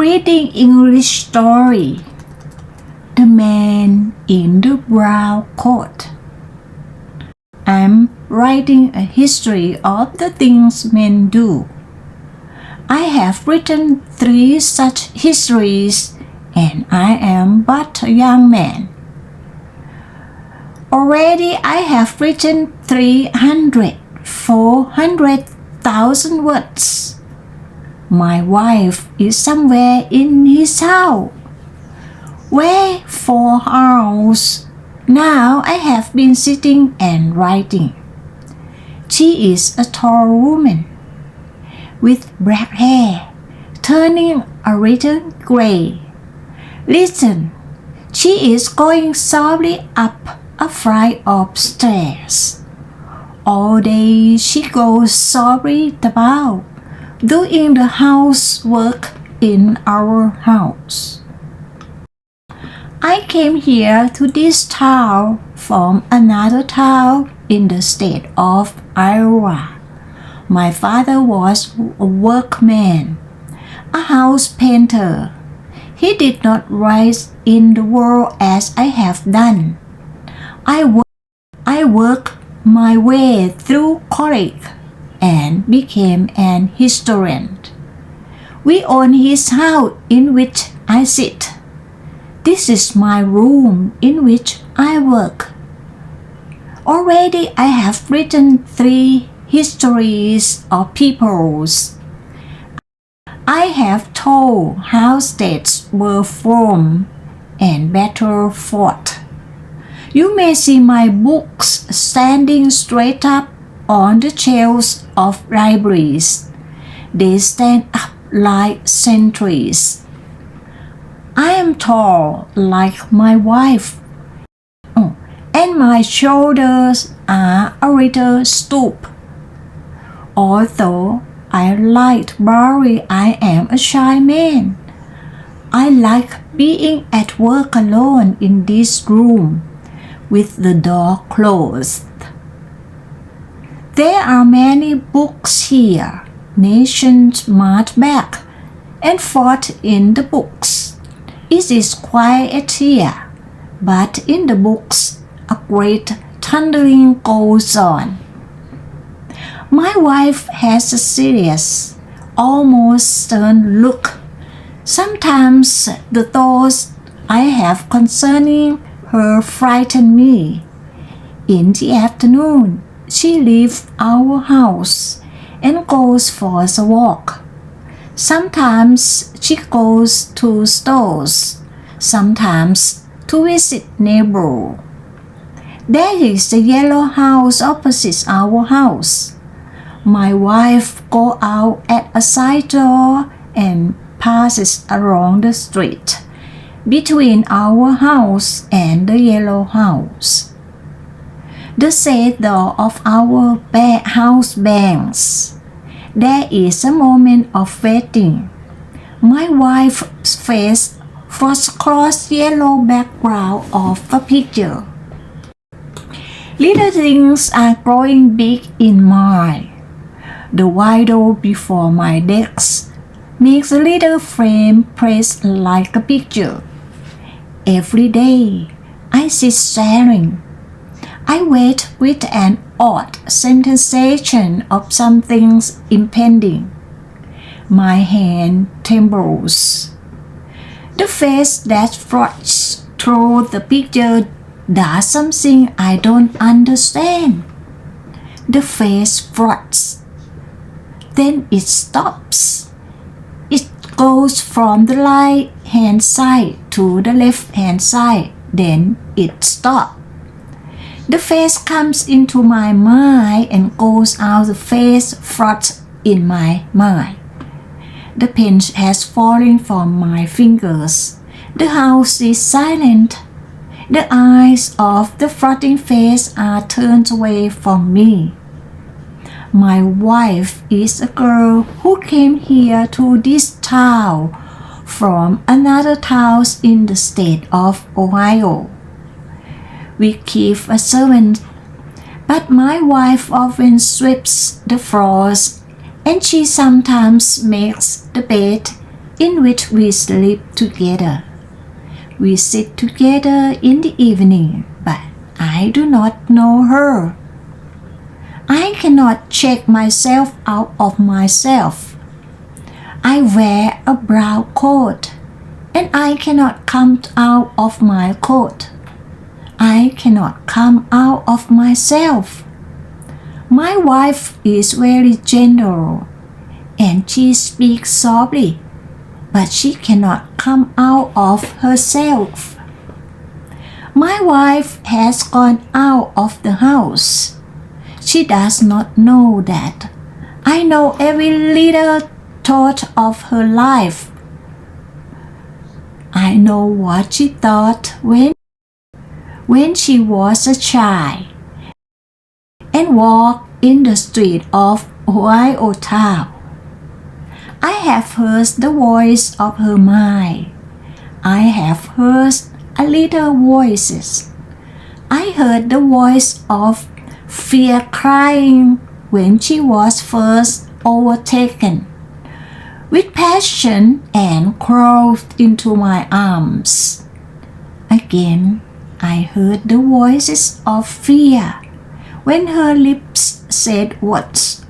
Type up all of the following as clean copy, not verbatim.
reading English story. The Man in the Brown Coat. I'm writing a history of the things men do. I have written 3 such histories, and I am but a young man. Already I have written 400,000 words. My wife is somewhere in his house. Where for hours now I have been sitting and writing. She is a tall woman with black hair, turning a little gray. Listen, she is going softly up a flight of stairs. All day she goes softly about, doing the housework in our house. I came here to this town from another town in the state of Iowa. My father was a workman, a house painter. He did not rise in the world as I have done. I worked my way through college and became an historian. We own his house in which I sit. This is my room in which I work. Already I have written 3 histories of peoples. I have told how states were formed and battle fought. You may see my books standing straight up on the shelves of libraries. They stand up like sentries. I am tall like my wife, and my shoulders are a little stoop. Although I like Barry, I am a shy man. I like being at work alone in this room, with the door closed. There are many books here. Nations march back and forth in the books. It is quiet here, but in the books a great thundering goes on. My wife has a serious, almost stern look. Sometimes the thoughts I have concerning her frighten me. In the afternoon, she leaves our house and goes for a walk. Sometimes she goes to stores, sometimes to visit neighbors. There is the yellow house opposite our house. My wife goes out at a side door and passes along the street between our house and the yellow house. The side door of our house bangs. There is a moment of waiting. My wife's face was across the yellow background of a picture. Little things are growing big in mine. The window before my desk makes a little frame pressed like a picture. Every day I sit staring. I wait with an odd sensation of something impending. My hand trembles. The face that flashes through the picture does something I don't understand. The face flashes. Then it stops. It goes from the right hand side to the left hand side. Then it stops. The face comes into my mind and goes out. The face flashes in my mind. The pen has fallen from my fingers. The house is silent. The eyes of the floating face are turned away from me. My wife is a girl who came here to this town from another town in the state of Ohio. We keep a servant, but my wife often sweeps the floors and she sometimes makes the bed in which we sleep together. We sit together in the evening, but I do not know her. I cannot check myself out of myself. I wear a brown coat, and I cannot come out of my coat. I cannot come out of myself. My wife is very gentle, and she speaks softly, but she cannot come out of herself. My wife has gone out of the house. She does not know that I know every little thought of her life. I know what she thought when she was a child and walked in the street of Ohio town. I have heard the voice of her mind. I have heard a little voices. I heard the voice of fear crying when she was first overtaken with passion and crawled into my arms. Again, I heard the voices of fear when her lips said words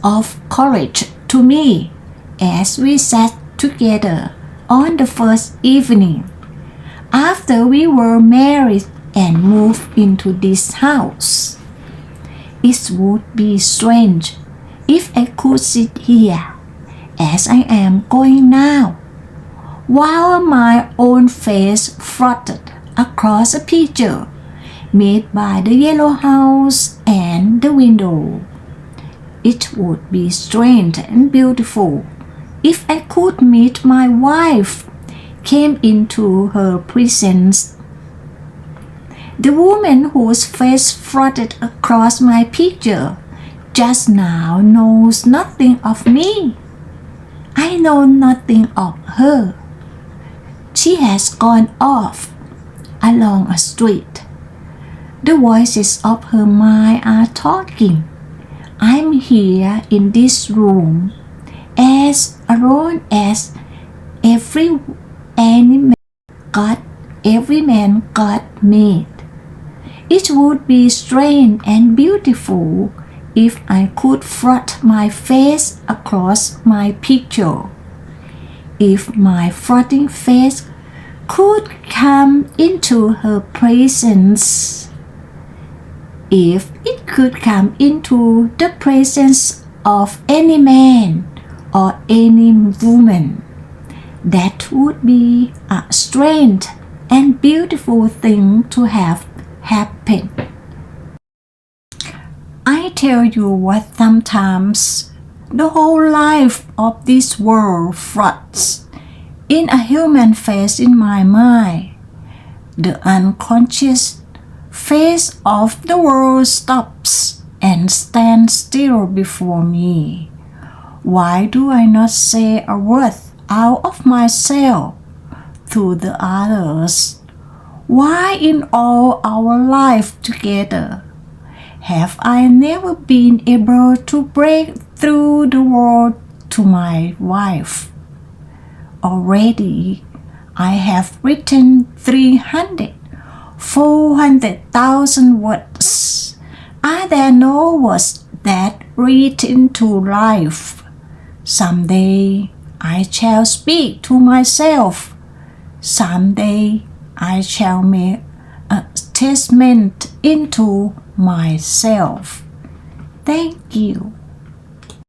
of courage to me as we sat together on the first evening after we were married and moved into this house. It would be strange if I could sit here as I am going now, while my own face floated across a picture made by the yellow house and the window. It would be strange and beautiful if I could meet my wife, came into her presence. The woman whose face floated across my picture just now knows nothing of me. I know nothing of her. She has gone off along a street. The voices of her mind are talking. I'm here in this room as alone as every man God made. It would be strange and beautiful if I could float my face across my picture. If my floating face could come into her presence. If it could come into the presence of any man or any woman, that would be a strange and beautiful thing to have happen. I tell you what, sometimes the whole life of this world floats in a human face in my mind. The unconscious face of the world stops and stands still before me. Why do I not say a word out of myself to the others? Why in all our life together have I never been able to break through the wall to my wife? Already I have written 400,000 words. Are there no words that reach into life? Someday I shall speak to myself. Someday I shall make a statement into myself. Thank you.